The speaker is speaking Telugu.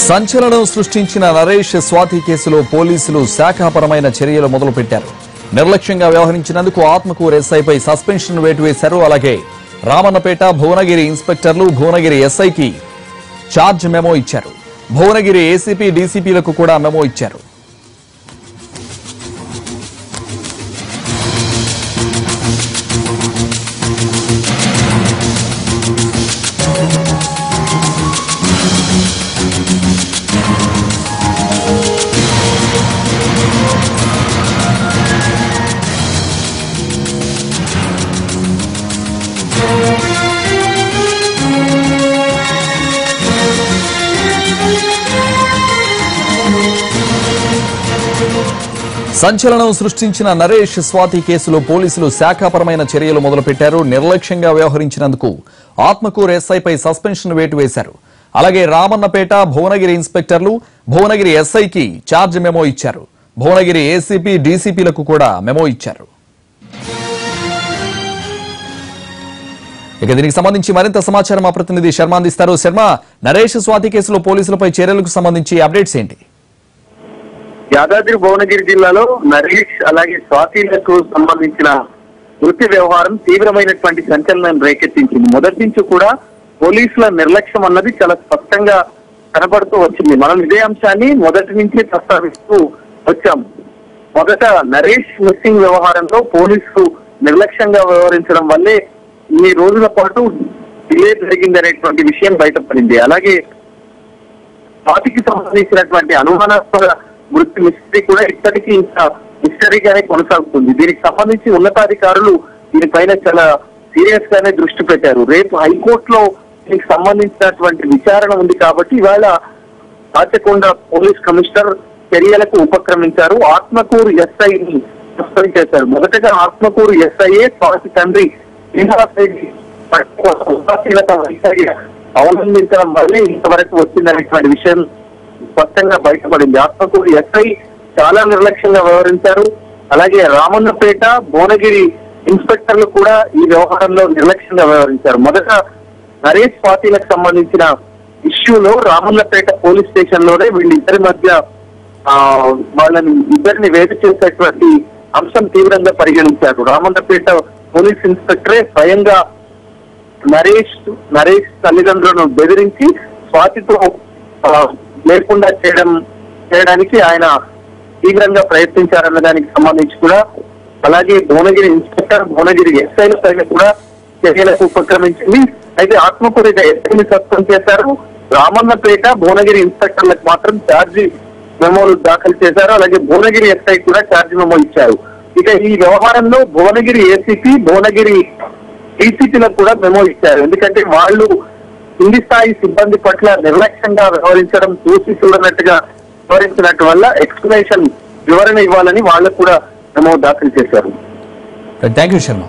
సంచలనం సృష్టించిన నరేష్ స్వాతి కేసులో పోలీసులు శాఖాపరమైన చర్యలు మొదలుపెట్టారు. నిర్లక్ష్యంగా వ్యవహరించినందుకు ఆత్మకూరు ఎస్ఐపై సస్పెన్షన్ వేటు వేశారు. అలాగే రామన్నపేట భువనగిరి ఇన్స్పెక్టర్లు భువనగిరి ఎస్ఐకి ఛార్జ్ మెమో ఇచ్చారు. భువనగిరి ఏసీపీ డీసీపీలకు కూడా మెమో ఇచ్చారు. సంచలనం సృష్టించిన నరేష్ స్వాతి కేసులో పోలీసులు శాఖాపరమైన చర్యలు మొదలుపెట్టారు. నిర్లక్ష్యంగా వ్యవహరించినందుకు ఆత్మకూరు ఎస్ఐపై సస్పెన్షన్ వేటు వేశారు. అలాగే రామన్నపేట భువనగిరి ఇన్స్పెక్టర్లు భువనగిరి ఎస్ఐకి ఛార్జ్ మెమో ఇచ్చారు. భువనగిరి ఏసీపీ డీసీపీలకు కూడా మెమో ఇచ్చారు. ఇక దీనికి సంబంధించి మరింత సమాచారం మా ప్రతినిధి శర్మ అందిస్తారు. శర్మ, నరేష్ స్వాతి కేసులో పోలీసులపై చర్యలకు సంబంధించి అప్డేట్స్ ఏంటి? యాదాద్రి భువనగిరి జిల్లాలో నరేష్ అలాగే స్వాతిలకు సంబంధించిన వృత్తి వ్యవహారం తీవ్రమైనటువంటి సంచలనం రేకెత్తించింది. మొదటి నుంచి కూడా పోలీసుల నిర్లక్ష్యం అన్నది చాలా స్పష్టంగా కనబడుతూ వచ్చింది. మనం ఇదే అంశాన్ని మొదటి నుంచి ప్రస్తావిస్తూ వచ్చాం. మొదట నరేష్ మిస్సింగ్ వ్యవహారంలో పోలీసులు నిర్లక్ష్యంగా వ్యవహరించడం వల్లే ఈ రోజుల పాటు డిలే జరిగిందనేటువంటి విషయం బయటపడింది. అలాగే స్వాతికి సంబంధించినటువంటి అనుమానాస్పద వృత్తి మిస్టరీ కూడా ఇప్పటికీ ఇంకా మిస్టరీగానే కొనసాగుతుంది. దీనికి సంబంధించి ఉన్నతాధికారులు దీనిపైన చాలా సీరియస్ గానే దృష్టి పెట్టారు. రేపు హైకోర్టులో దీనికి సంబంధించినటువంటి విచారణ ఉంది కాబట్టి ఇవాళ రాచకొండ పోలీస్ కమిషనర్ చర్యలకు ఉపక్రమించారు. ఆత్మకూరు ఎస్ఐని సస్పెండ్ చేశారు. మొదటగా ఆత్మకూరు ఎస్ఐఏ స్వాతి తండ్రి అవలంబించడం వల్లే ఇంతవరకు వచ్చిందనేటువంటి విషయం స్పష్టంగా బయటపడింది. ఆత్మకూరు ఎస్ఐ చాలా నిర్లక్ష్యంగా వ్యవహరించారు. అలాగే రామన్నపేట భువనగిరి ఇన్స్పెక్టర్లు కూడా ఈ వ్యవహారంలో నిర్లక్ష్యంగా వ్యవహరించారు. మొదట నరేష్ స్వాతిలకు సంబంధించిన ఇష్యూలో రామన్నపేట పోలీస్ స్టేషన్ లోనే వీళ్ళిద్దరి మధ్య వాళ్ళని ఇద్దరిని వేరు చేసేటువంటి అంశం తీవ్రంగా పరిగణించారు. రామన్నపేట పోలీస్ ఇన్స్పెక్టరే స్వయంగా నరేష్ తల్లిదండ్రులను బెదిరించి స్వాతితో లేకుండా చేయడానికి ఆయన తీవ్రంగా ప్రయత్నించారన్న దానికి సంబంధించి కూడా, అలాగే భువనగిరి ఇన్స్పెక్టర్ భువనగిరి ఎస్ఐల పైన కూడా చర్యలకు ఉపక్రమించింది. అయితే ఆత్మకూరు ఎస్ఐని సస్పెండ్ చేశారు. రామన్నపేట భువనగిరి ఇన్స్పెక్టర్లకు మాత్రం ఛార్జీ మెమోలు దాఖలు చేశారు. అలాగే భువనగిరి ఎస్ఐ కూడా ఛార్జీ మెమో ఇచ్చారు. ఇక ఈ వ్యవహారంలో భువనగిరి ఏసీపీ భువనగిరి డీసీపీలకు కూడా మెమో ఇచ్చారు. ఎందుకంటే వాళ్ళు కింది స్థాయి సిబ్బంది పట్ల నిర్లక్ష్యంగా వ్యవహరించడం, చూసి చూడనట్టుగా వ్యవహరించినట్టు వల్ల ఎక్స్ప్లెనేషన్ వివరణ ఇవ్వాలని వాళ్ళకు కూడా మెమో దాఖలు చేశారు. Thank you Sharma.